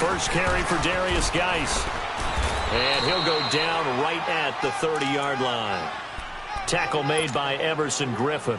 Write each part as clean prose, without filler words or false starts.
First carry for Darius Geis. And he'll go down right at the 30-yard line. Tackle made by Everson Griffin.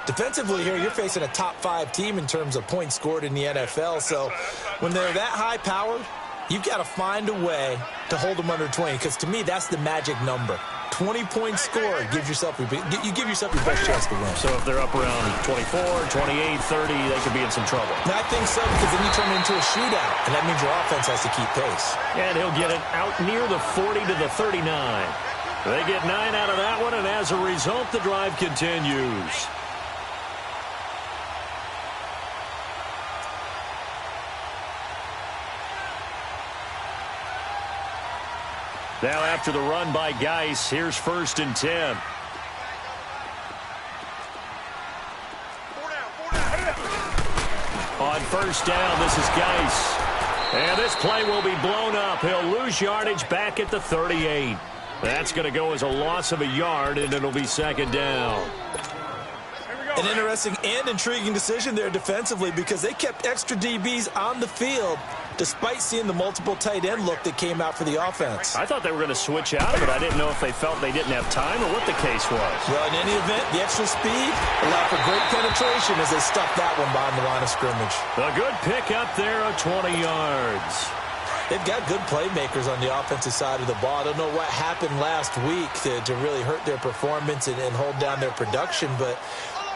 Defensively here, you're facing a top-5 team in terms of points scored in the NFL. So when they're that high-powered, you've got to find a way to hold them under 20. Because to me, that's the magic number. 20 points scored gives yourself you give yourself your best chance to win. So if they're up around 24, 28, 30, they could be in some trouble. Now, I think so, because then you turn it into a shootout, and that means your offense has to keep pace. And he'll get it out near the 40 to the 39. They get 9 out of that one, and as a result, the drive continues. Now after the run by Geis, here's 1st and 10. On 1st down, this is Geis. And this play will be blown up. He'll lose yardage back at the 38. That's going to go as a loss of a yard, and it'll be 2nd down. An interesting and intriguing decision there defensively, because they kept extra DBs on the field despite seeing the multiple tight end look that came out for the offense. I thought they were going to switch out of it. I didn't know if they felt they didn't have time or what the case was. Well, in any event, the extra speed allowed for great penetration as they stuffed that one behind the line of scrimmage. A good pick up there of 20 yards. They've got good playmakers on the offensive side of the ball. I don't know what happened last week to really hurt their performance and hold down their production, but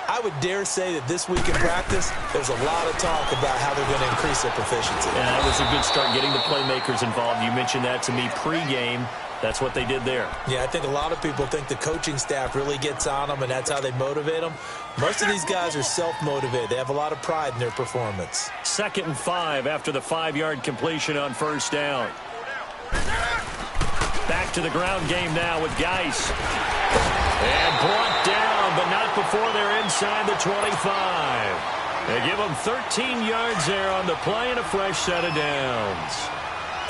I would dare say that this week in practice, there's a lot of talk about how they're going to increase their proficiency. Yeah, that was a good start getting the playmakers involved. You mentioned that to me pregame. That's what they did there. Yeah, I think a lot of people think the coaching staff really gets on them, and that's how they motivate them. Most of these guys are self-motivated. They have a lot of pride in their performance. 2nd and 5 after the 5-yard completion on 1st down. Back to the ground game now with Geis. And brought down, but not before they're inside the 25. They give them 13 yards there on the play and a fresh set of downs.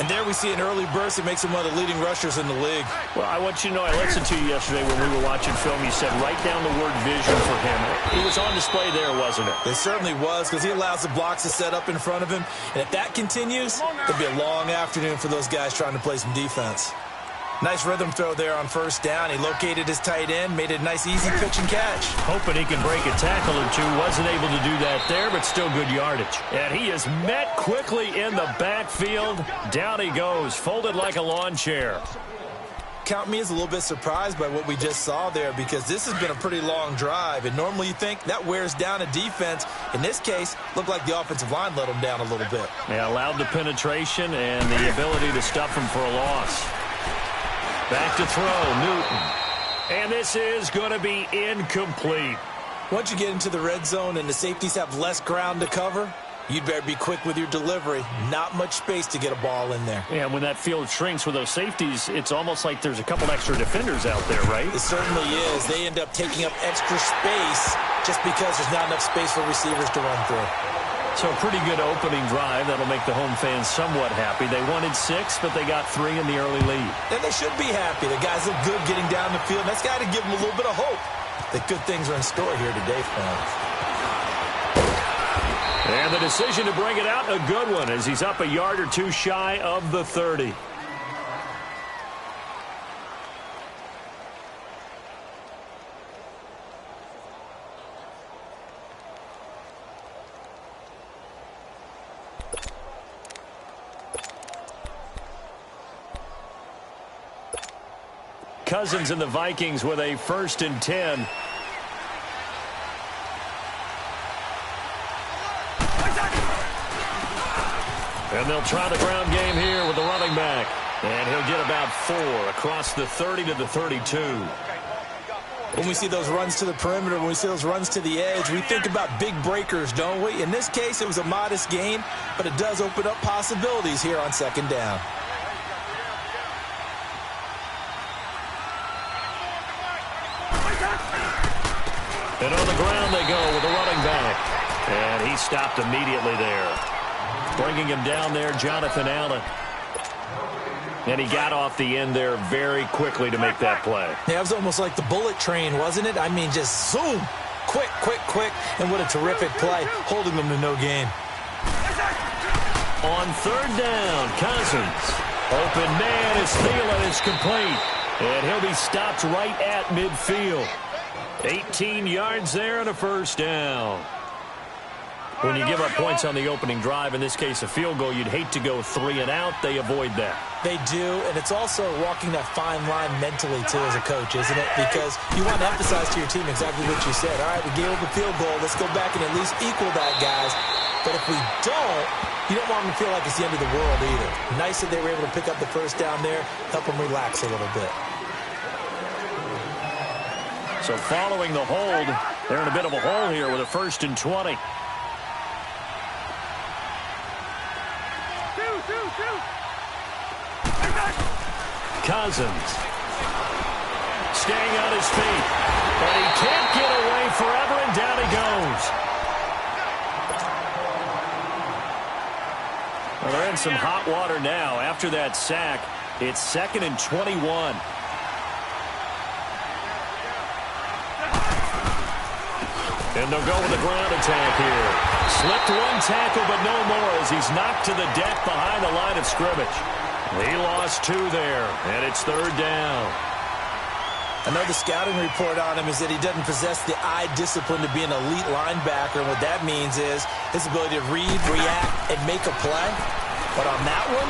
And there we see an early burst that makes him one of the leading rushers in the league. Well, I want you to know, I listened to you yesterday when we were watching film. You said write down the word vision for him. He was on display there, wasn't it? It certainly was, because he allows the blocks to set up in front of him. And if that continues, it'll be a long afternoon for those guys trying to play some defense. Nice rhythm throw there on 1st down. He located his tight end, made it a nice, easy pitch and catch. Hoping he can break a tackle or two. Wasn't able to do that there, but still good yardage. And he is met quickly in the backfield. Down he goes, folded like a lawn chair. Count me as a little bit surprised by what we just saw there, because this has been a pretty long drive, and normally you think that wears down a defense. In this case, looked like the offensive line let him down a little bit. Yeah, allowed the penetration and the ability to stuff him for a loss. Back to throw, Newton. And this is going to be incomplete. Once you get into the red zone and the safeties have less ground to cover, you'd better be quick with your delivery. Not much space to get a ball in there. Yeah, when that field shrinks with those safeties, it's almost like there's a couple extra defenders out there, right? It certainly is. They end up taking up extra space just because there's not enough space for receivers to run through. So a pretty good opening drive. That'll make the home fans somewhat happy. They wanted 6, but they got 3 in the early lead. And they should be happy. The guys look good getting down the field. That's got to give them a little bit of hope that good things are in store here today for them. And the decision to bring it out, a good one, as he's up a yard or two shy of the 30. Cousins and the Vikings with a 1st and 10. And they'll try the ground game here with the running back. And he'll get about 4 across the 30 to the 32. When we see those runs to the perimeter, when we see those runs to the edge, we think about big breakers, don't we? In this case, it was a modest gain, but it does open up possibilities here on 2nd down. And on the ground they go with the running back. And he stopped immediately there. Bringing him down there, Jonathan Allen. And he got off the end there very quickly to make that play. Yeah, it was almost like the bullet train, wasn't it? I mean, just zoom. Quick, quick, quick. And what a terrific play, holding them to no gain. On third down, Cousins. Open man is Thielen is complete. And he'll be stopped right at midfield. 18 yards there and a first down. When you give up points on the opening drive, in this case a field goal, you'd hate to go 3 and out. They avoid that. They do, and it's also walking that fine line mentally, too, as a coach, isn't it? Because you want to emphasize to your team exactly what you said. All right, we gave up a field goal. Let's go back and at least equal that, guys. But if we don't, you don't want them to feel like it's the end of the world either. Nice that they were able to pick up the first down there, help them relax a little bit. So following the hold, they're in a bit of a hole here with a 1st and 20. Cousins staying on his feet, but he can't get away forever, and down he goes. Well, they're in some hot water now. After that sack, it's 2nd and 21. And they'll go with the ground attack here. Slipped one tackle, but no more as he's knocked to the deck behind the line of scrimmage. He lost 2 there, and it's 3rd down. I know the scouting report on him is that he doesn't possess the eye discipline to be an elite linebacker. And what that means is his ability to read, react, and make a play. But on that one,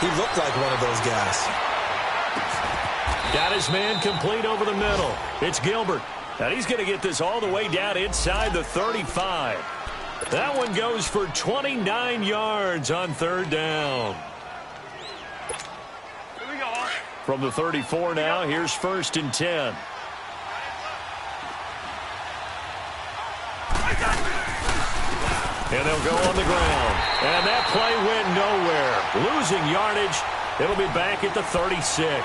he looked like one of those guys. Got his man complete over the middle. It's Gilbert. And he's going to get this all the way down inside the 35. That one goes for 29 yards on 3rd down. From the 34 now, here's 1st and 10. And they'll go on the ground. And that play went nowhere. Losing yardage. It'll be back at the 36.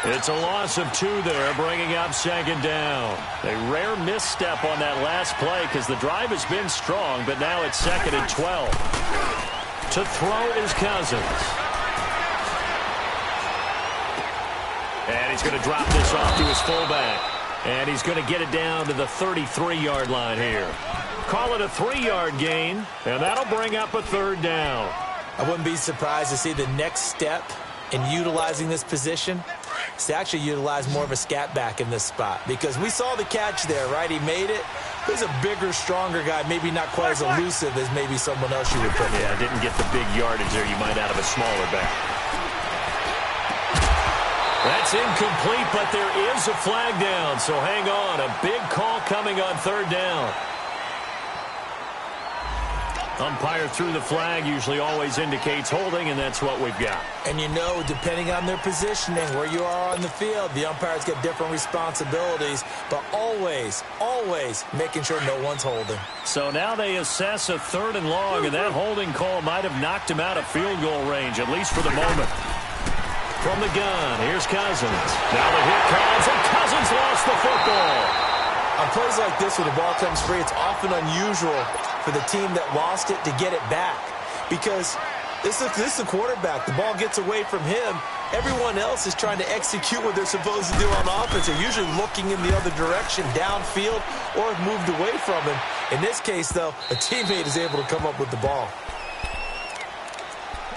It's a loss of 2 there, bringing up 2nd down. A rare misstep on that last play because the drive has been strong, but now it's 2nd and 12. To throw is Cousins. And he's going to drop this off to his fullback. And he's going to get it down to the 33-yard line here. Call it a 3-yard gain, and that'll bring up a 3rd down. I wouldn't be surprised to see the next step in utilizing this position is to actually utilize more of a scat back in this spot. Because we saw the catch there, right? He made it. He's a bigger, stronger guy, maybe not quite as elusive as maybe someone else you would put there. Yeah, didn't get the big yardage there you might out of a smaller back. That's incomplete, but there is a flag down, so hang on. A big call coming on 3rd down. Umpire threw the flag, usually always indicates holding, and that's what we've got. And you know, depending on their positioning, where you are on the field, the umpires get different responsibilities, but always, always making sure no one's holding. So now they assess a 3rd and long, and that holding call might have knocked him out of field goal range, at least for the moment. From the gun, here's Cousins. Now the hit comes, and Cousins lost the football. On plays like this, when the ball comes free, it's often unusual for the team that lost it to get it back. Because this is the quarterback. The ball gets away from him. Everyone else is trying to execute what they're supposed to do on offense. They're usually looking in the other direction, downfield, or have moved away from him. In this case, though, a teammate is able to come up with the ball.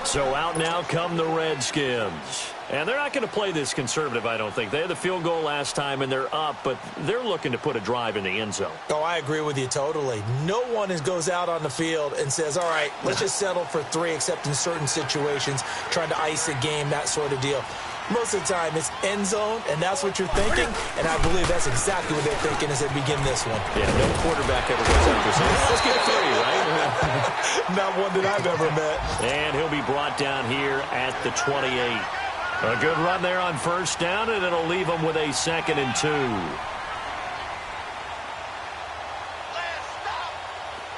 So out now come the Redskins. And they're not going to play this conservative, I don't think. They had the field goal last time, and they're up, but they're looking to put a drive in the end zone. Oh, I agree with you totally. No one goes out on the field and says, all right, let's just settle for 3, except in certain situations, trying to ice a game, that sort of deal. Most of the time, it's end zone, and that's what you're thinking, and I believe that's exactly what they're thinking as they begin this one. Yeah, no quarterback ever goes out for saying, let's get 3, right? Not one that I've ever met. And he'll be brought down here at the 28. A good run there on 1st down, and it'll leave them with a 2nd and 2.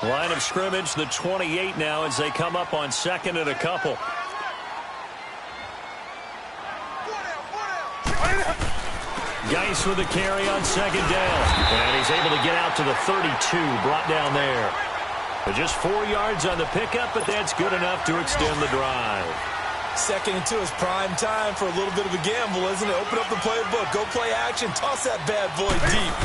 Line of scrimmage, the 28 now as they come up on 2nd and a couple. Geis with the carry on 2nd down. And he's able to get out to the 32, brought down there. Just 4 yards on the pickup, but that's good enough to extend the drive. 2nd and 2 is prime time for a little bit of a gamble, isn't it? Open up the playbook, go play action, toss that bad boy deep.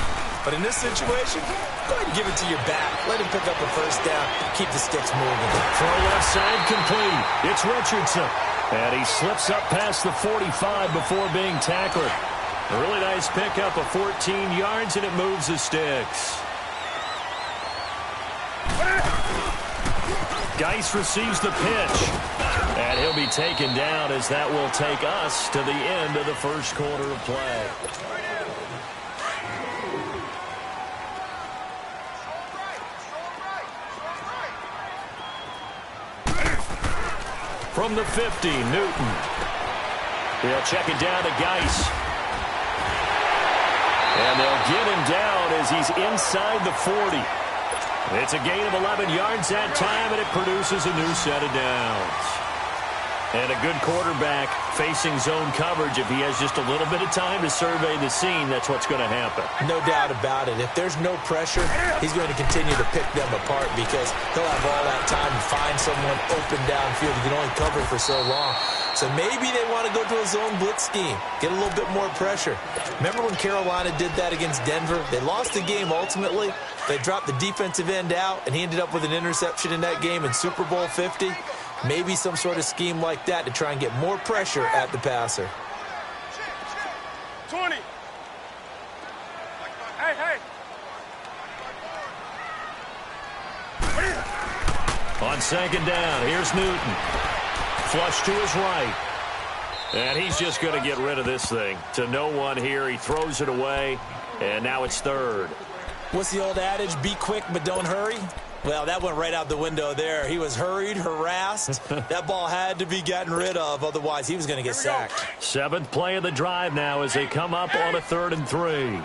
But in this situation, go ahead and give it to your back. Let him pick up a first down. Keep the sticks moving. Throw left side complete. It's Richardson. And he slips up past the 45 before being tackled. A really nice pickup of 14 yards, and it moves the sticks. Geis receives the pitch. And he'll be taken down as that will take us to the end of the first quarter of play. From the 50, Newton. He'll check it down to Geis. And they'll get him down as he's inside the 40. It's a gain of 11 yards that time, and it produces a new set of downs. And a good quarterback facing zone coverage. If he has just a little bit of time to survey the scene, that's what's going to happen. No doubt about it. If there's no pressure, he's going to continue to pick them apart because he'll have all that time to find someone open downfield. He can only cover for so long. So maybe they want to go to a zone blitz scheme, get a little bit more pressure. Remember when Carolina did that against Denver? They lost the game ultimately. They dropped the defensive end out, and he ended up with an interception in that game in Super Bowl 50. Maybe some sort of scheme like that to try and get more pressure at the passer. 20. Hey. On second down, here's Newton. Flush to his right. And he's just going to get rid of this thing. To no one here. He throws it away. And now it's third. What's the old adage? Be quick, but don't hurry. Well, that went right out the window there. He was hurried, harassed. That ball had to be gotten rid of. Otherwise, he was going to get sacked. Seventh play of the drive now as they come up on a 3rd and 3.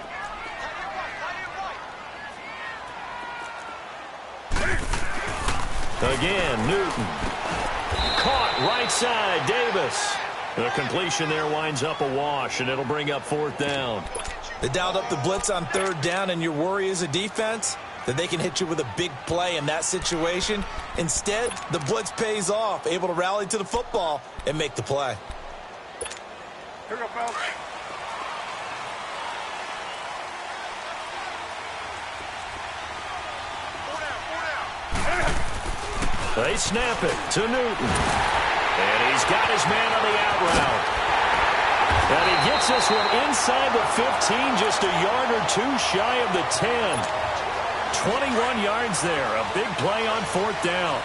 Again, Newton. Caught right side, Davis. The completion there winds up a wash, and it'll bring up 4th down. They dialed up the blitz on 3rd down, and your worry as a defense that they can hit you with a big play in that situation. Instead, the blitz pays off, able to rally to the football and make the play. Here we go, fellas. They snap it to Newton. And he's got his man on the out route. And he gets this one inside the 15, just a yard or two shy of the 10. 21 yards there. A big play on 4th down.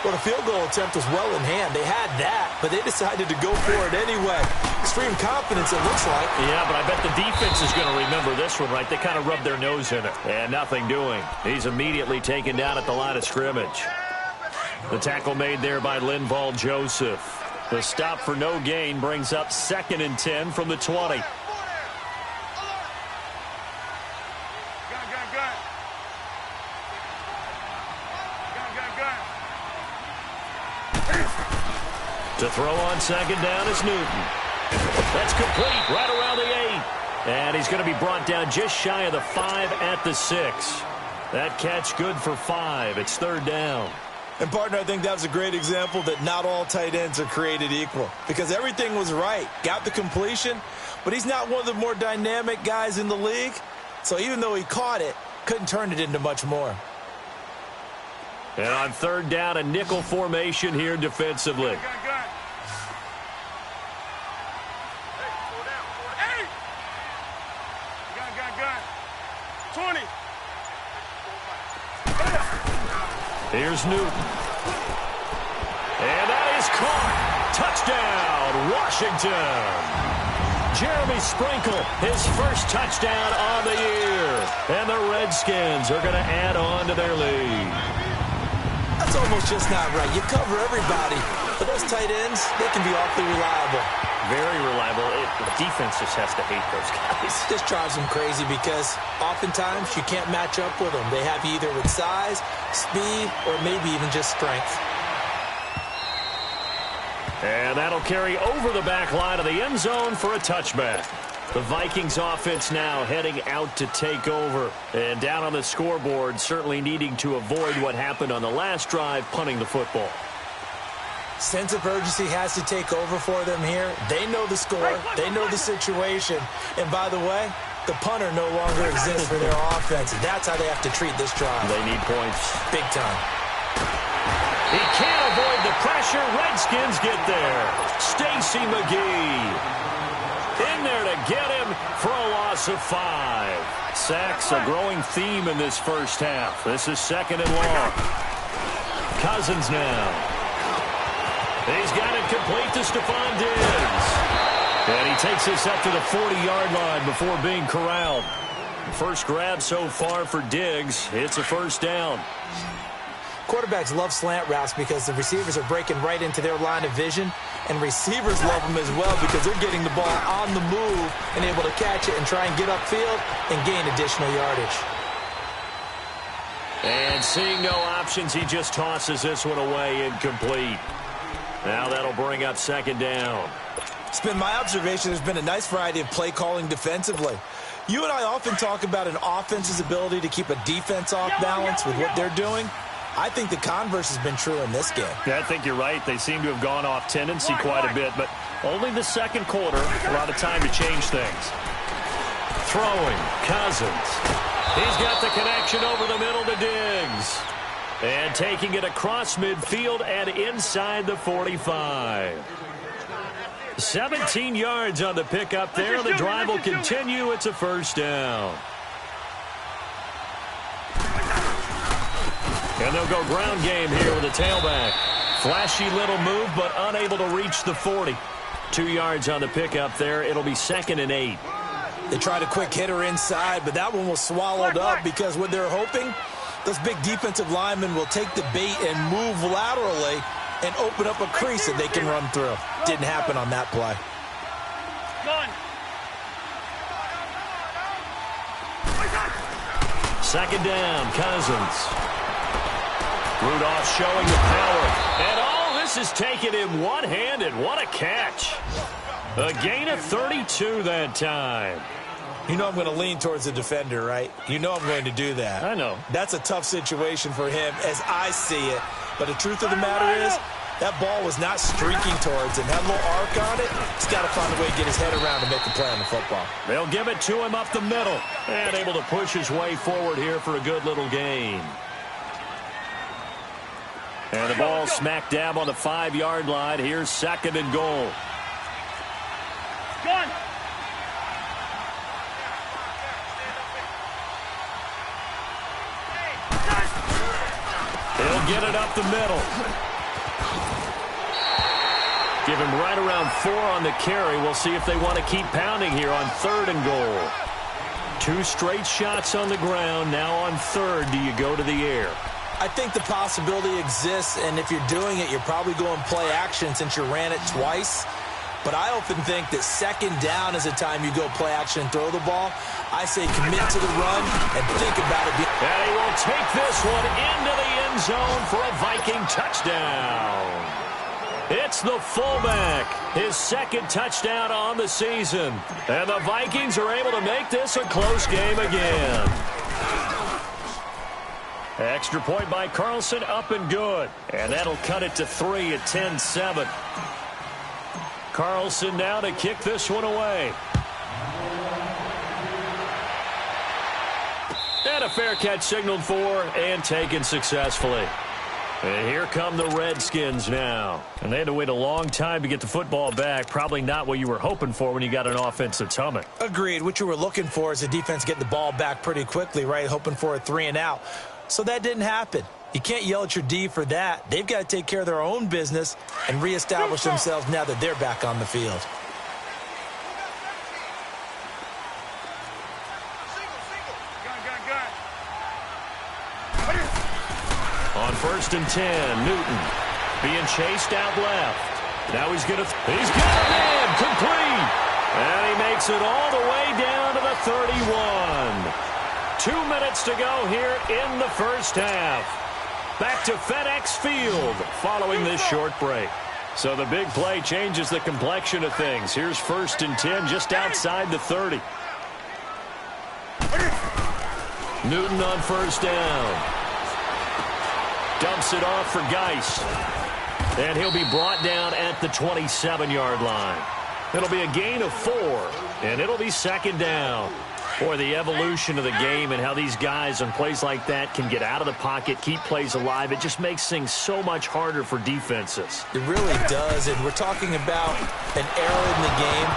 Well, the field goal attempt was well in hand. They had that, but they decided to go for it anyway. Extreme confidence, it looks like. Yeah, but I bet the defense is going to remember this one, right? They kind of rubbed their nose in it. And nothing doing. He's immediately taken down at the line of scrimmage. The tackle made there by Linval Joseph. The stop for no gain brings up 2nd and 10 from the 20. To throw on 2nd down is Newton. That's complete right around the 8. And he's going to be brought down just shy of the 5 at the 6. That catch good for 5. It's 3rd down. And, partner, I think that was a great example that not all tight ends are created equal because everything was right. Got the completion, but he's not one of the more dynamic guys in the league. So even though he caught it, couldn't turn it into much more. And on 3rd down, a nickel formation here defensively. Here's Newton. And that is caught. Touchdown, Washington. Jeremy Sprinkle, his first touchdown on the year. And the Redskins are going to add on to their lead. That's almost just not right. You cover everybody. But those tight ends, they can be awfully reliable. Very reliable. The defense just has to hate those guys. This drives them crazy because oftentimes you can't match up with them. They have you either with size, speed, or maybe even just strength. And that'll carry over the back line of the end zone for a touchback. The Vikings offense now heading out to take over. And down on the scoreboard, certainly needing to avoid what happened on the last drive, punting the football. Sense of urgency has to take over for them here. They know the score. They know the situation. And by the way, The punter no longer exists for their offense. That's how they have to treat this drive. They need points. Big time. He can't avoid the pressure. Redskins get there. Stacy McGee in there to get him for a loss of 5. Sacks a growing theme in this first half. This is 2nd and long. Cousins now. He's got it complete to Stephon Diggs. And he takes this up to the 40-yard line before being corralled. First grab so far for Diggs. It's a first down. Quarterbacks love slant routes because the receivers are breaking right into their line of vision, and receivers love them as well because they're getting the ball on the move and able to catch it and try and get upfield and gain additional yardage. And seeing no options, he just tosses this one away, incomplete. Now that'll bring up 2nd down. It's been my observation there's been a nice variety of play calling defensively. You and I often talk about an offense's ability to keep a defense off balance with what they're doing. I think the converse has been true in this game. Yeah, I think you're right. They seem to have gone off tendency quite a bit, but only the second quarter, a lot of time to change things. Throwing, Cousins. He's got the connection over the middle to Diggs. And taking it across midfield and inside the 45. 17 yards on the pickup there. The drive will continue. It's a first down. And they'll go ground game here with a tailback. Flashy little move, but unable to reach the 40. 2 yards on the pickup there. It'll be 2nd and 8. They tried a quick hitter inside, but that one was swallowed up because what they're hoping, those big defensive linemen will take the bait and move laterally and open up a crease that they can run through. Didn't happen on that play. Second down, Cousins. Rudolph showing the power. And all this is taken in one-handed. What a catch. A gain of 32 that time. You know I'm going to lean towards the defender, right? You know I'm going to do that. I know. That's a tough situation for him as I see it. But the truth of the matter is, that ball was not streaking towards him. Had a little arc on it. He's got to find a way to get his head around to make a play on the football. They'll give it to him up the middle. And able to push his way forward here for a good little gain. And the ball smack dab on the 5-yard line. Here's 2nd and goal. Gun. He'll get it up the middle. Give him right around 4 on the carry. We'll see if they want to keep pounding here on 3rd and goal. 2 straight shots on the ground. Now on 3rd, do you go to the air? I think the possibility exists, and if you're doing it, you're probably going play action since you ran it twice. But I often think that 2nd down is the time you go play action and throw the ball. I say commit to the run and think about it. And he will take this one into the end zone for a Viking touchdown. It's the fullback, his 2nd touchdown on the season. And the Vikings are able to make this a close game again. Extra point by Carlson, up and good. And that'll cut it to 3 at 10-7. Carlson now to kick this one away. And a fair catch signaled for and taken successfully. And here come the Redskins now. And they had to wait a long time to get the football back. Probably not what you were hoping for when you got an offense that's humming. Agreed. What you were looking for is the defense getting the ball back pretty quickly, right? Hoping for a 3 and out. So that didn't happen. You can't yell at your D for that. They've got to take care of their own business and reestablish themselves now that they're back on the field. On 1st and 10, Newton being chased out left. Now he's got it in, complete. And he makes it all the way down to the 31. 2 minutes to go here in the first half. Back to FedEx Field following this short break. So the big play changes the complexion of things. Here's 1st and 10 just outside the 30. Newton on 1st down. Dumps it off for Geist. And he'll be brought down at the 27-yard line. It'll be a gain of 4, and it'll be 2nd down. Boy, the evolution of the game and how these guys on plays like that can get out of the pocket, keep plays alive, it just makes things so much harder for defenses. It really does, and we're talking about an era in the game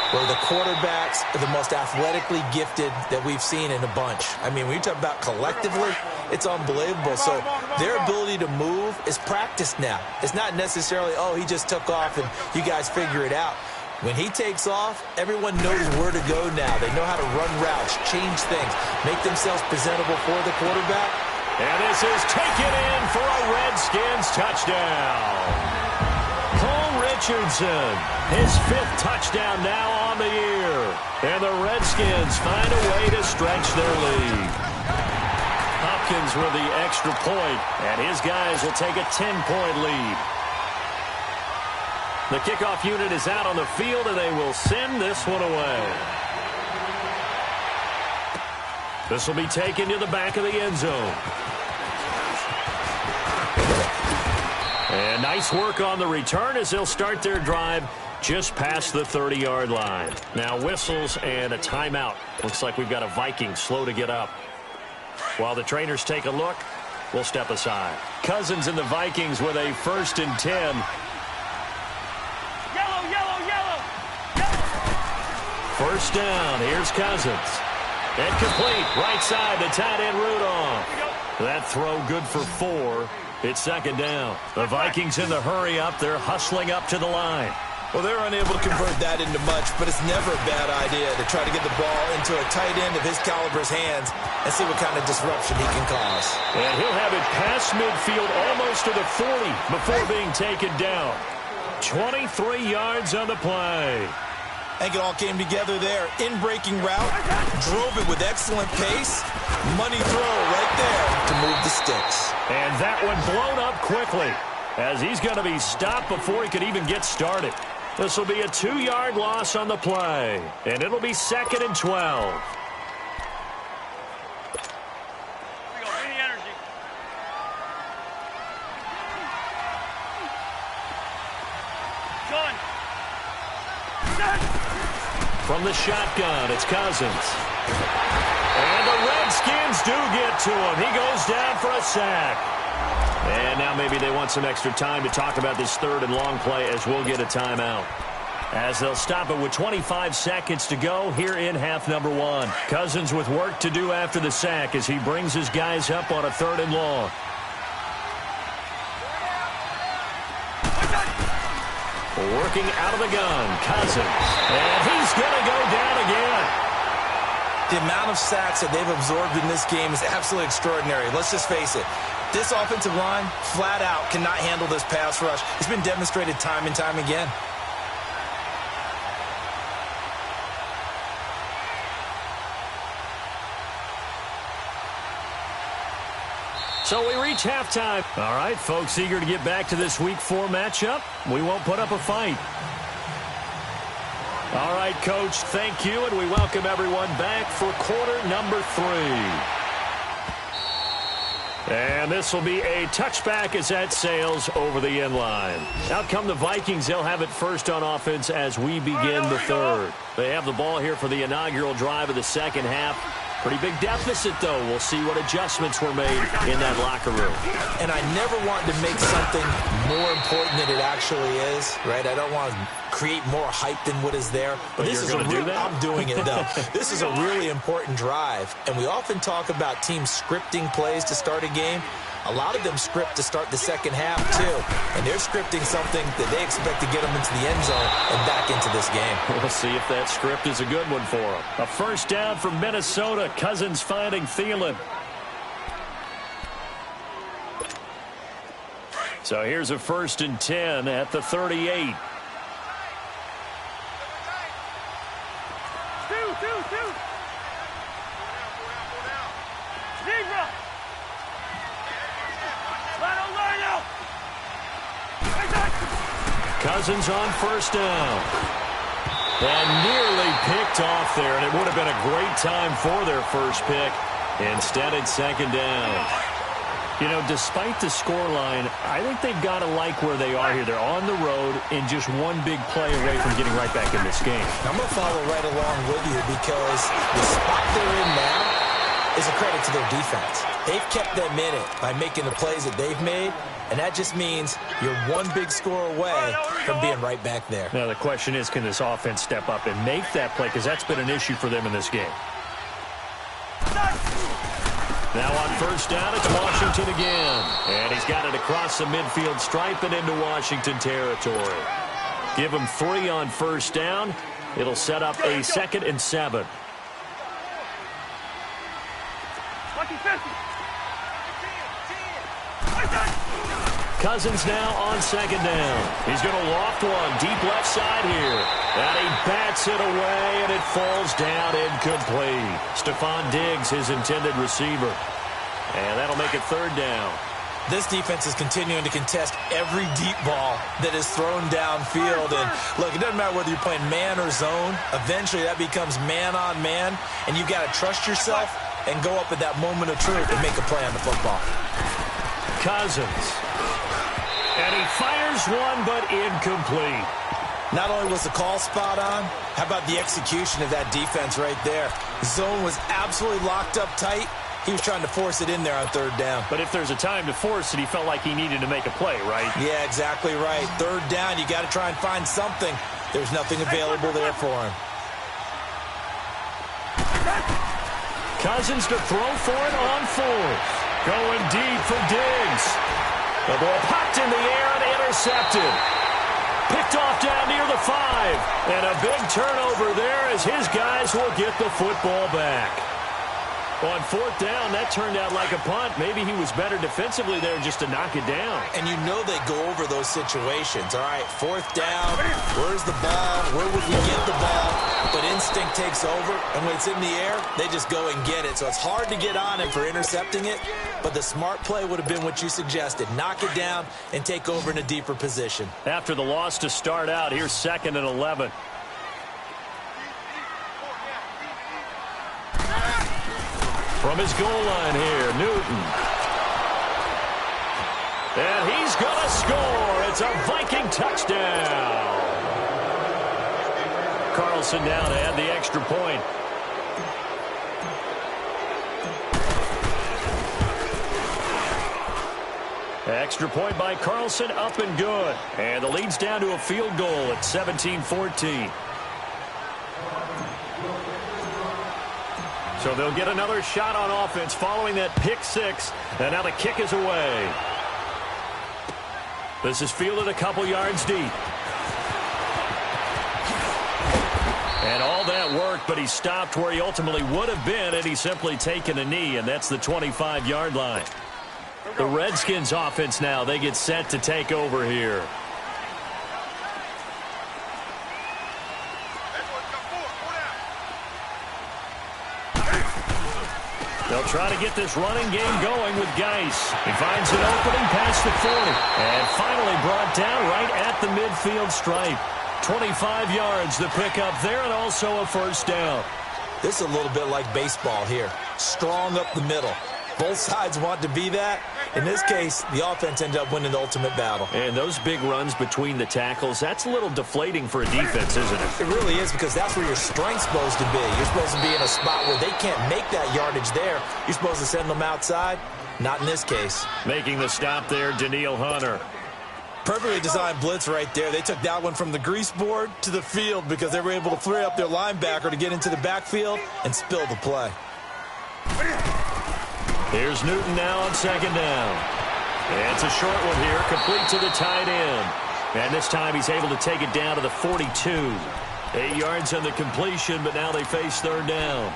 where the quarterbacks are the most athletically gifted that we've seen in a bunch. I mean, when you talk about collectively, it's unbelievable. So their ability to move is practiced now. It's not necessarily, oh, he just took off and you guys figure it out. When he takes off, everyone knows where to go now. They know how to run routes, change things, make themselves presentable for the quarterback. And this is taken in for a Redskins touchdown. Richardson, his 5th touchdown now on the year. And the Redskins find a way to stretch their lead. Hopkins with the extra point, and his guys will take a 10-point lead. The kickoff unit is out on the field, and they will send this one away. This will be taken to the back of the end zone. And nice work on the return as they'll start their drive just past the 30-yard line. Now whistles and a timeout. Looks like we've got a Viking slow to get up. While the trainers take a look, we'll step aside. Cousins and the Vikings with a 1st and 10. Yellow, yellow, yellow. First down. Here's Cousins. And complete. Right side, the tight end Rudolph. That throw good for 4. It's 2nd down. The Vikings in the hurry up. They're hustling up to the line. Well, they're unable to convert that into much, but it's never a bad idea to try to get the ball into a tight end of his caliber's hands and see what kind of disruption he can cause. And he'll have it past midfield almost to the 40 before being taken down. 23 yards on the play. I think it all came together there. In-breaking route, drove it with excellent pace. Money throw right there to move the sticks. And that one blown up quickly as he's going to be stopped before he could even get started. This will be a 2-yard loss on the play, and it'll be 2nd and 12. We go, any energy. John. From the shotgun, it's Cousins. And the Redskins do get to him. He goes down for a sack. And now maybe they want some extra time to talk about this 3rd and long play as we'll get a timeout. As they'll stop it with 25 seconds to go here in half number 1. Cousins with work to do after the sack as he brings his guys up on a 3rd and long. Working out of the gun, Cousins. And he's going to go down again. The amount of sacks that they've absorbed in this game is absolutely extraordinary. Let's just face it. This offensive line, flat out, cannot handle this pass rush. It's been demonstrated time and time again. So we reach halftime. All right, folks, eager to get back to this Week 4 matchup. We won't put up a fight. All right, Coach, thank you, and we welcome everyone back for quarter number 3. And this will be a touchback as that sails over the end line. Out come the Vikings. They'll have it first on offense as we begin the 3rd. They have the ball here for the inaugural drive of the 2nd half. Pretty big deficit, though. We'll see what adjustments were made in that locker room. And I never want to make something more important than it actually is, right? I don't want to create more hype than what is there. But this is going to do that? I'm doing it, though. This is a really important drive. And we often talk about teams scripting plays to start a game. A lot of them script to start the 2nd half, too. And they're scripting something that they expect to get them into the end zone and back into this game. We'll see if that script is a good one for them. A first down from Minnesota. Cousins finding Thielen. So here's a 1st and 10 at the 38. Cousins on first down. And nearly picked off there, and it would have been a great time for their first pick. Instead, it's 2nd down. You know, despite the scoreline, I think they've got to like where they are here. They're on the road and just one big play away from getting right back in this game. I'm going to follow right along with you because the spot they're in now is a credit to their defense. They've kept them in it by making the plays that they've made, and that just means you're one big score away from being right back there. Now, the question is, can this offense step up and make that play? Because that's been an issue for them in this game. Now on first down, it's Washington again. And he's got it across the midfield stripe and into Washington territory. Give him 3 on first down. It'll set up a 2nd and 7. Cousins now on 2nd down. He's going to loft one deep left side here. And he bats it away, and it falls down incomplete. Stephon Diggs, his intended receiver. And that'll make it 3rd down. This defense is continuing to contest every deep ball that is thrown downfield. And, look, it doesn't matter whether you're playing man or zone. Eventually, that becomes man-on-man, and you've got to trust yourself and go up at that moment of truth and make a play on the football. Cousins. And he fires one, but incomplete. Not only was the call spot on, how about the execution of that defense right there? Zone was absolutely locked up tight. He was trying to force it in there on 3rd down. But if there's a time to force it, he felt like he needed to make a play, right? Yeah, exactly right. 3rd down, you got to try and find something. There's nothing available there for him. Cousins to throw for it on 4th. Going deep for Diggs. The ball popped in the air and intercepted. Picked off down near the 5. And a big turnover there as his guys will get the football back. On 4th down, that turned out like a punt. Maybe he was better defensively there just to knock it down. And you know they go over those situations. All right, 4th down, where's the ball? Where would we get the ball? But instinct takes over, and when it's in the air, they just go and get it. So it's hard to get on him for intercepting it, but the smart play would have been what you suggested. Knock it down and take over in a deeper position. After the loss to start out, here's 2nd and 11. From his goal line here, Newton. And he's going to score. It's a Viking touchdown. Carlson now to add the extra point. Extra point by Carlson, up and good. And the lead's down to a field goal at 17-14. So they'll get another shot on offense following that pick 6. And now the kick is away. This is fielded a couple yards deep. And all that worked, but he stopped where he ultimately would have been, and he's simply taken a knee, and that's the 25-yard line. The Redskins offense now, they get set to take over here. They'll try to get this running game going with Geis. He finds an opening past the 40. And finally brought down right at the midfield stripe. 25 yards the pickup there, and also a 1st down. This is a little bit like baseball here. Strong up the middle. Both sides want to be that. In this case, the offense ended up winning the ultimate battle. And those big runs between the tackles, that's a little deflating for a defense, isn't it? It really is, because that's where your strength's supposed to be. You're supposed to be in a spot where they can't make that yardage there. You're supposed to send them outside. Not in this case. Making the stop there, Danielle Hunter. Perfectly designed blitz right there. They took that one from the grease board to the field because they were able to free up their linebacker to get into the backfield and spill the play. Here's Newton now on 2nd down. And it's a short one here, complete to the tight end. And this time he's able to take it down to the 42. 8 yards on the completion, but now they face 3rd down.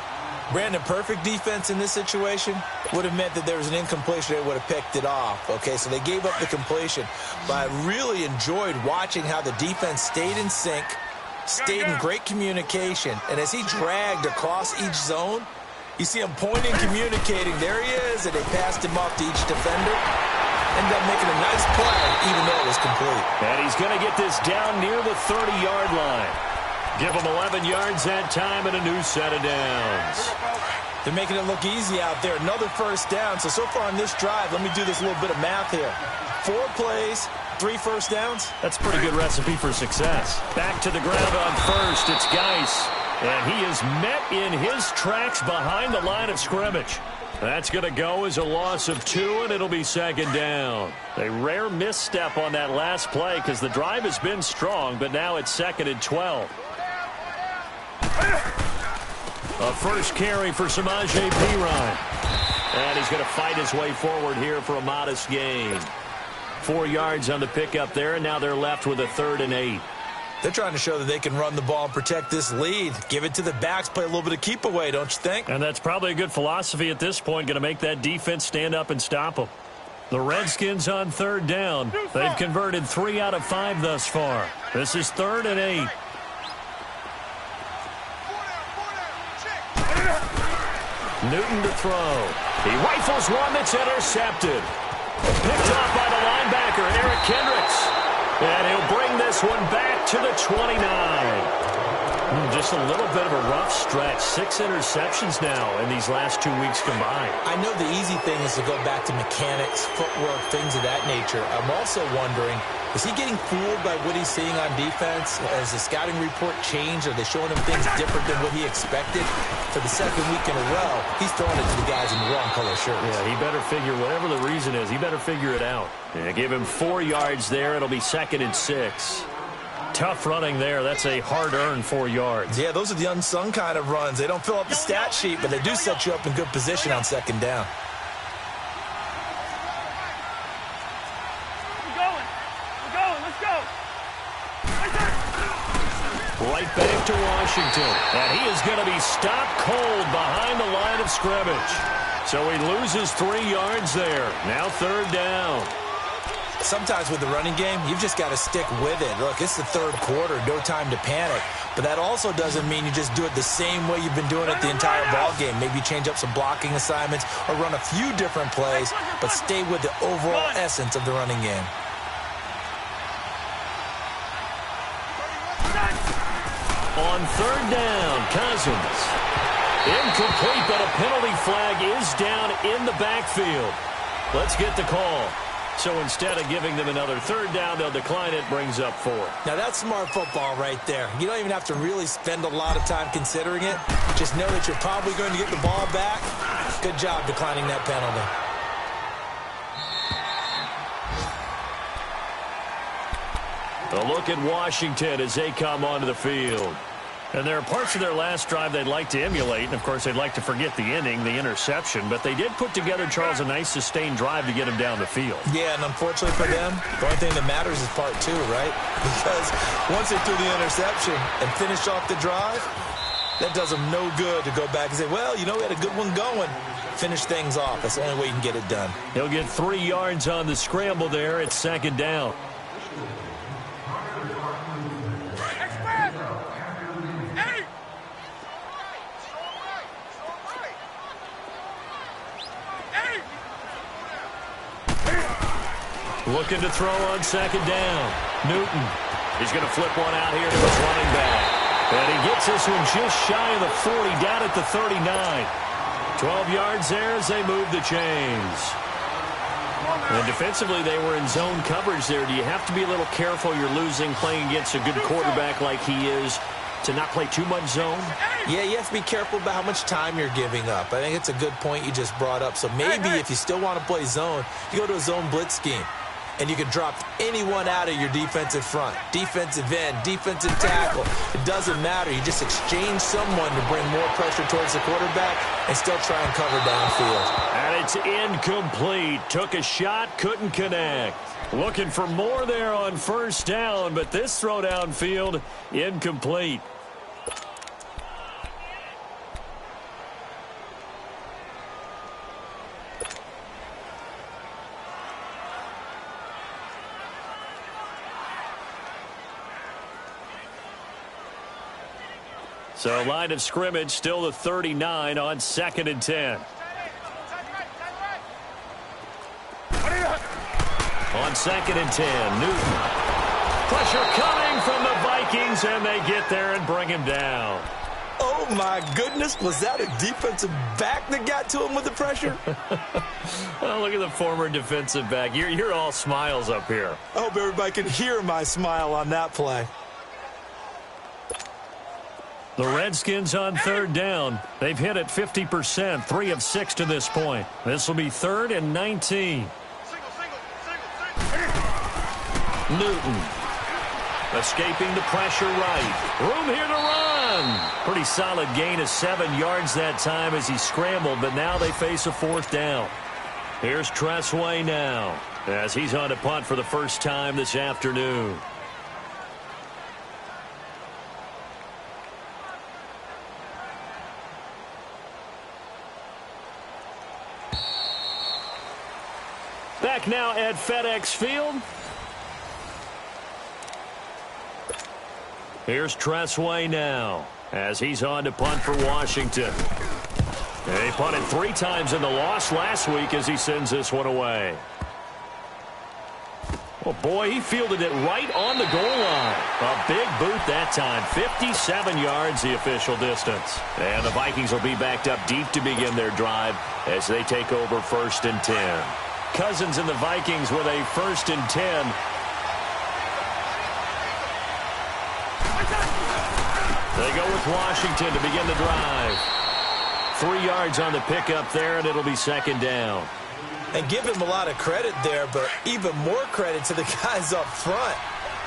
Brandon, perfect defense in this situation would have meant that there was an incompletion. They would have picked it off. Okay, so they gave up the completion. But I really enjoyed watching how the defense stayed in sync, stayed in great communication. And as he dragged across each zone, you see him pointing, communicating. There he is, and they passed him off to each defender. Ended up making a nice play, even though it was complete. And he's going to get this down near the 30-yard line. Give him 11 yards that time and a new set of downs. They're making it look easy out there. Another first down. So far on this drive, let me do this little bit of math here. 4 plays, 3 first downs. That's a pretty good recipe for success. Back to the ground on first. It's Geis. And he is met in his tracks behind the line of scrimmage. That's going to go as a loss of 2, and it'll be second down. A rare misstep on that last play because the drive has been strong, but now it's 2nd and 12. A first carry for Samaje Perine. And he's going to fight his way forward here for a modest gain. 4 yards on the pickup there, and now they're left with a 3rd and 8. They're trying to show that they can run the ball and protect this lead. Give it to the backs, play a little bit of keep away, don't you think? And that's probably a good philosophy at this point, going to make that defense stand up and stop them. The Redskins on 3rd down. They've converted 3 out of 5 thus far. This is 3rd and 8. Newton to throw. He rifles one that's intercepted. Picked off by the linebacker, Eric Kendricks. And he'll bring this one back to the 29. Just a little bit of a rough stretch. 6 interceptions now in these last 2 weeks combined. I know the easy thing is to go back to mechanics, footwork, things of that nature. I'm also wondering, is he getting fooled by what he's seeing on defense? Has the scouting report changed? Are they showing him things different than what he expected? For the 2nd week in a row, he's throwing it to the guys in the wrong color shirts. Yeah, he better figure, whatever the reason is, he better figure it out. Yeah, give him 4 yards there. It'll be 2nd and 6. Tough running there. That's a hard-earned 4 yards. Yeah, those are the unsung kind of runs. They don't fill up the stat sheet, but they do set you up in good position on 2nd down. We're going. Let's go. Right back to Washington. And he is going to be stopped cold behind the line of scrimmage. So he loses 3 yards there. Now 3rd down. Sometimes with the running game, you've just got to stick with it. Look, it's the 3rd quarter, no time to panic. But that also doesn't mean you just do it the same way you've been doing it the entire ball game. Maybe change up some blocking assignments or run a few different plays, but stay with the overall essence of the running game. On 3rd down, Cousins. Incomplete, but a penalty flag is down in the backfield. Let's get the call. So instead of giving them another 3rd down, they'll decline it, brings up 4. Now that's smart football right there. You don't even have to really spend a lot of time considering it. Just know that you're probably going to get the ball back. Good job declining that penalty. A look at Washington as they come onto the field. And there are parts of their last drive they'd like to emulate. And, of course, they'd like to forget the inning, the interception. But they did put together, Charles, a nice sustained drive to get him down the field. Yeah, and unfortunately for them, the only thing that matters is part 2, right? Because once they threw the interception and finished off the drive, that does them no good to go back and say, well, you know, we had a good one going. Finish things off. That's the only way you can get it done. He'll get 3 yards on the scramble there. It's 2nd down. Looking to throw on 2nd down. Newton. He's going to flip one out here to his running back. And he gets this one just shy of the 40, down at the 39. 12 yards there as they move the chains. And defensively, they were in zone coverage there. Do you have to be a little careful? You're losing, playing against a good quarterback like he is, to not play too much zone? Yeah, you have to be careful about how much time you're giving up. I think it's a good point you just brought up. So maybe if you still want to play zone, you go to a zone blitz scheme. And you can drop anyone out of your defensive front. Defensive end, defensive tackle. It doesn't matter. You just exchange someone to bring more pressure towards the quarterback and still try and cover downfield. And it's incomplete. Took a shot, couldn't connect. Looking for more there on 1st down, but this throw downfield, incomplete. So line of scrimmage still the 39 on 2nd and 10. On 2nd and 10, Newton. Pressure coming from the Vikings, and they get there and bring him down. Oh, my goodness. Was that a defensive back that got to him with the pressure? Oh, look at the former defensive back. You're all smiles up here. I hope everybody can hear my smile on that play. The Redskins on third down. They've hit it 50%, 3 of 6 to this point. This will be 3rd and 19. Newton escaping the pressure right. Room here to run. Pretty solid gain of 7 yards that time as he scrambled, but now they face a 4th down. Here's Tressway now as he's on a punt for the first time this afternoon. Back now at FedEx Field. Here's Tressway now as he's on to punt for Washington. And he punted 3 times in the loss last week as he sends this one away. Oh, boy, he fielded it right on the goal line. A big boot that time. 57 yards the official distance. And the Vikings will be backed up deep to begin their drive as they take over 1st and 10. Cousins and the Vikings with a 1st and 10. They go with Washington to begin the drive. 3 yards on the pickup there, and it'll be 2nd down. And give him a lot of credit there, but even more credit to the guys up front.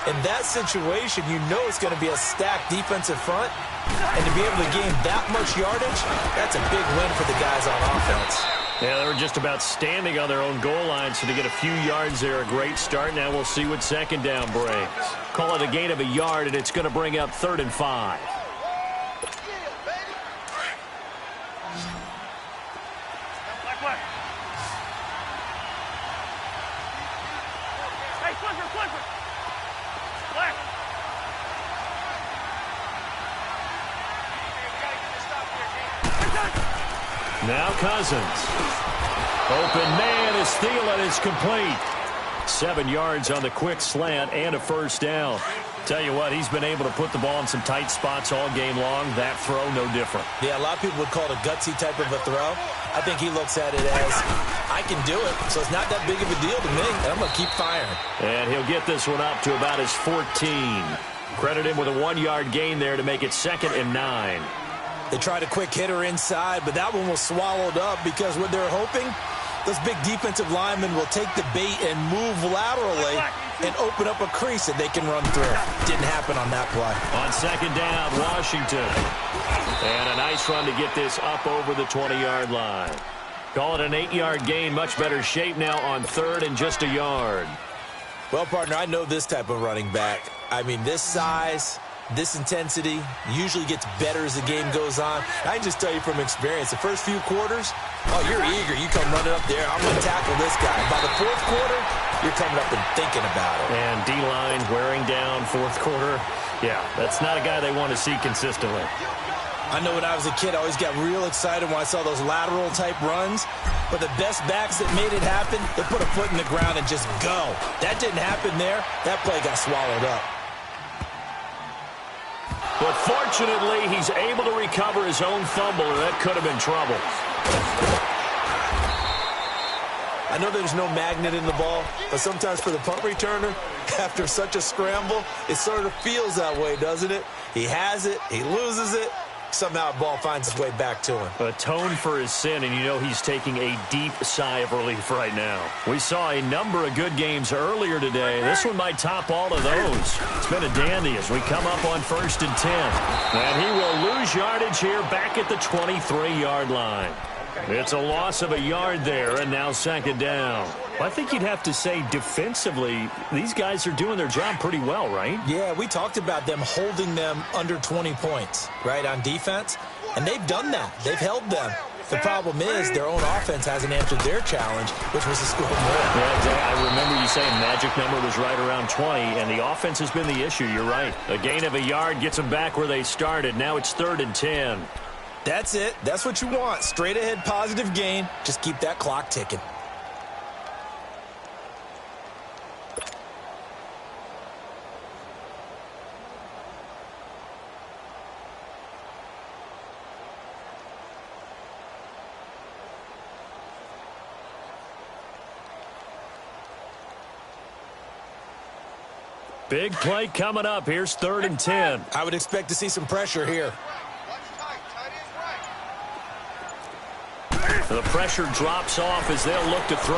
In that situation, you know it's going to be a stacked defensive front. And to be able to gain that much yardage, that's a big win for the guys on offense. Yeah, they were just about standing on their own goal line, so to get a few yards there, a great start. Now we'll see what 2nd down brings. Call it a gain of a yard, and it's going to bring up 3rd and 5. Now Cousins. Open man is Thielen is complete. 7 yards on the quick slant and a 1st down. Tell you what, he's been able to put the ball in some tight spots all game long. That throw, no different. Yeah, a lot of people would call it a gutsy type of a throw. I think he looks at it as, I can do it, so it's not that big of a deal to me, and I'm going to keep firing. And he'll get this one up to about his 14. Credit him with a 1-yard gain there to make it 2nd and 9. They tried a quick hitter inside, but that one was swallowed up because what they're hoping, those big defensive linemen will take the bait and move laterally and open up a crease that they can run through. Didn't happen on that play. On 2nd down, Washington. And a nice run to get this up over the 20-yard line. Call it an 8-yard gain. Much better shape now on 3rd and just a yard. Well, partner, I know this type of running back. I mean, this size, this intensity usually gets better as the game goes on. I can just tell you from experience, the first few quarters, oh, you're eager. You come running up there. I'm going to tackle this guy. By the 4th quarter, you're coming up and thinking about it. And D-line wearing down 4th quarter. Yeah, that's not a guy they want to see consistently. I know when I was a kid, I always got real excited when I saw those lateral-type runs. But the best backs that made it happen, they put a foot in the ground and just go. That didn't happen there. That play got swallowed up. But fortunately, he's able to recover his own fumble, or that could have been trouble. I know there's no magnet in the ball, but sometimes for the punt returner, after such a scramble, it sort of feels that way, doesn't it? He has it, he loses it, somehow the ball finds its way back to him. Atone for his sin, and you know he's taking a deep sigh of relief right now. We saw a number of good games earlier today. This one might top all of those. It's been a dandy as we come up on 1st and 10. And he will lose yardage here back at the 23-yard line. It's a loss of a yard there, and now 2nd down. I think you'd have to say defensively, these guys are doing their job pretty well, right? Yeah, we talked about them holding them under 20 points, right, on defense. And they've done that. They've held them. The problem is their own offense hasn't answered their challenge, which was to score more. Yeah, exactly. I remember you saying magic number was right around 20, and the offense has been the issue. You're right. A gain of a yard gets them back where they started. Now it's 3rd and 10. That's it. That's what you want. Straight ahead positive gain. Just keep that clock ticking. Big play coming up. Here's 3rd and 10. I would expect to see some pressure here. The pressure drops off as they'll look to throw.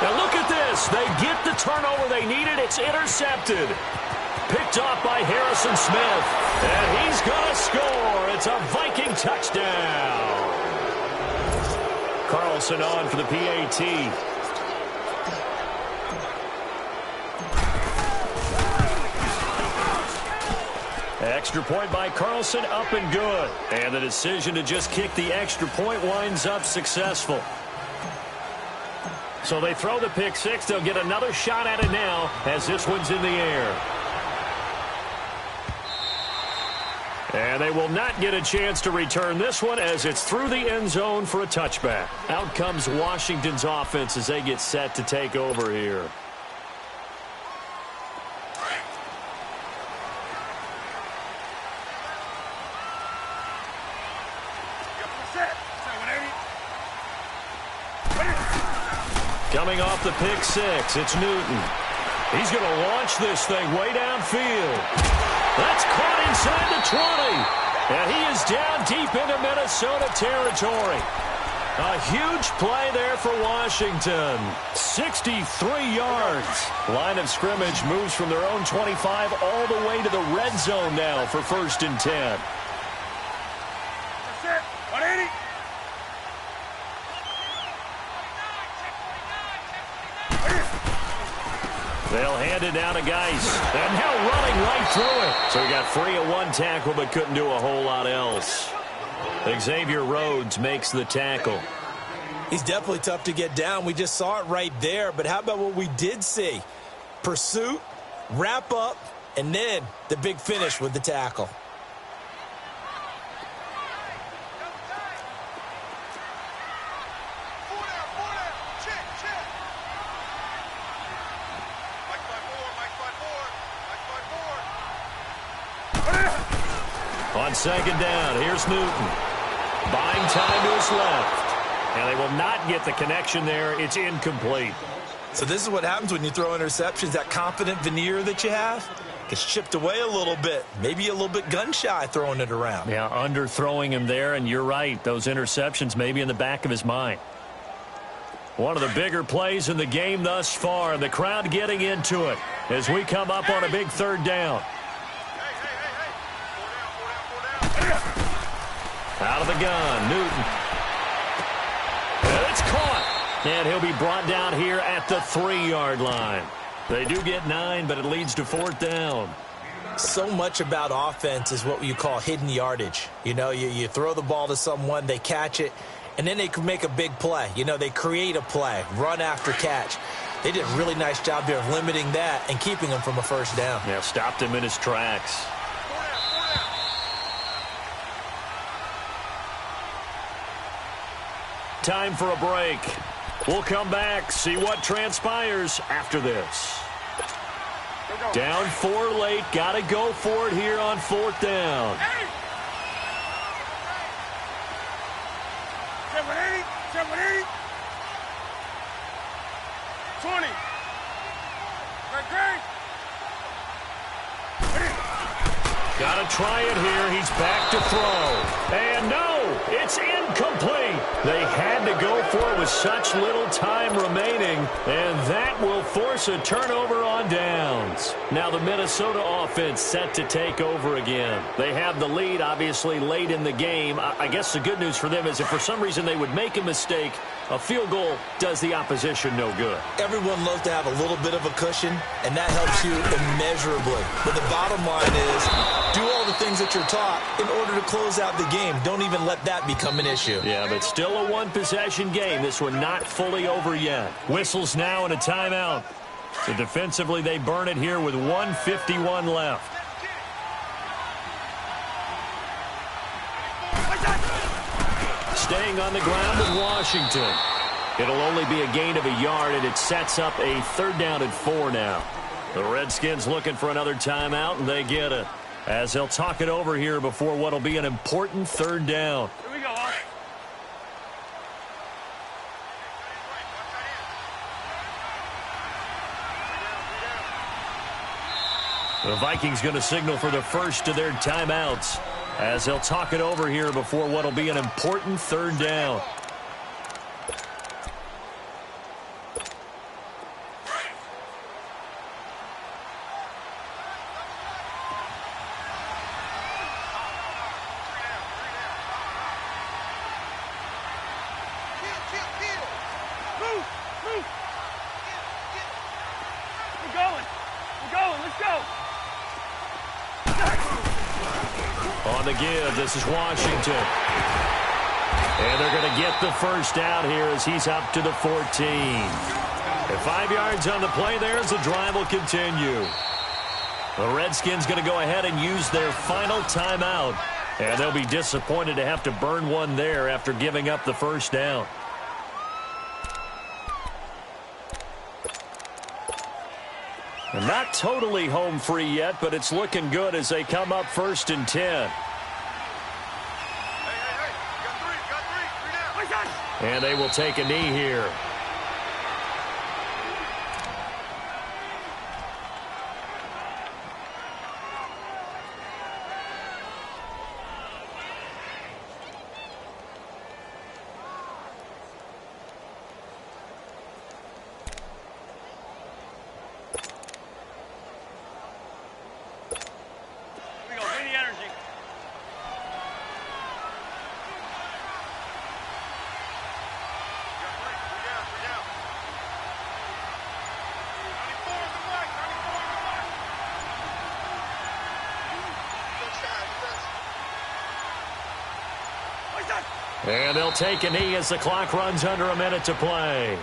Now look at this. They get the turnover they needed. It's intercepted. Picked off by Harrison Smith. And he's going to score. It's a Viking touchdown. Carlson on for the PAT. Extra point by Carlson, up and good. And the decision to just kick the extra point winds up successful. So they throw the pick six. They'll get another shot at it now as this one's in the air. And they will not get a chance to return this one as it's through the end zone for a touchback. Out comes Washington's offense as they get set to take over here. Coming off the pick six, it's Newton. He's going to launch this thing way downfield. That's caught inside the 20. And he is down deep into Minnesota territory. A huge play there for Washington. 63 yards. Line of scrimmage moves from their own 25 all the way to the red zone now for 1st and 10. They'll hand it down to Geis. And now running right through it. So he got free of one tackle but couldn't do a whole lot else. Xavier Rhodes makes the tackle. He's definitely tough to get down. We just saw it right there. But how about what we did see? Pursuit, wrap up, and then the big finish with the tackle. On 2nd down, here's Newton. Buying time to his left. And they will not get the connection there. It's incomplete. So this is what happens when you throw interceptions. That confident veneer that you have gets chipped away a little bit. Maybe a little bit gun-shy throwing it around. Yeah, underthrowing him there, and you're right. Those interceptions may be in the back of his mind. One of the bigger plays in the game thus far. The crowd getting into it as we come up on a big 3rd down. Out of the gun, Newton. And it's caught. And he'll be brought down here at the 3-yard line. They do get 9, but it leads to 4th down. So much about offense is what you call hidden yardage. You know, you throw the ball to someone, they catch it, and then they can make a big play. You know, they create a play, run after catch. They did a really nice job there of limiting that and keeping him from a 1st down. Yeah, stopped him in his tracks. Time for a break. We'll come back, see what transpires after this. Down 4 late. Got to go for it here on 4th down. 780. 20. Great. Got to try it here. He's back to throw. And no, it's incomplete. They had to go for it with such little time remaining, and that will force a turnover on downs. Now the Minnesota offense set to take over again. They have the lead, obviously, late in the game. I guess the good news for them is if for some reason they would make a mistake, a field goal does the opposition no good. Everyone loves to have a little bit of a cushion, and that helps you immeasurably. But the bottom line is do all the things that you're taught in order to close out the game. Don't even let that become an issue. Yeah, but still a one-possession game. This one not fully over yet. Whistles now and a timeout. So defensively, they burn it here with 1:51 left. Staying on the ground with Washington. It'll only be a gain of a yard, and it sets up a 3rd down and 4 now. The Redskins looking for another timeout, and they get it. As they'll talk it over here before what'll be an important 3rd down. Here we go. The Vikings going to signal for the first of their timeouts as they'll talk it over here before what will be an important third down. On the give, this is Washington. And they're going to get the first out here as he's up to the 14. And 5 yards on the play there as the drive will continue. The Redskins going to go ahead and use their final timeout. And they'll be disappointed to have to burn one there after giving up the first down. And not totally home free yet, but it's looking good as they come up 1st and 10. And they will take a knee here. And they'll take a knee as the clock runs under a minute to play.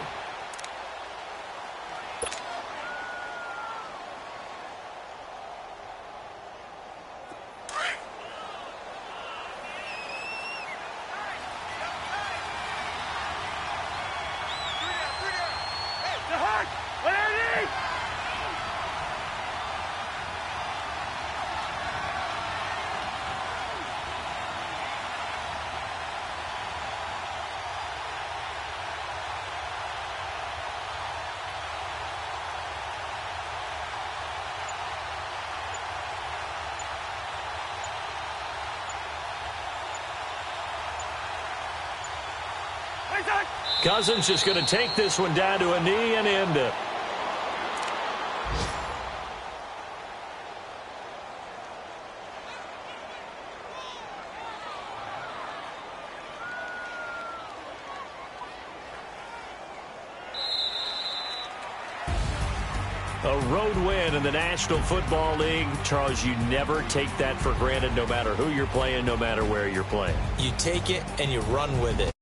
Cousins just going to take this one down to a knee and end it. A road win in the National Football League. Charles, you never take that for granted no matter who you're playing, no matter where you're playing. You take it and you run with it.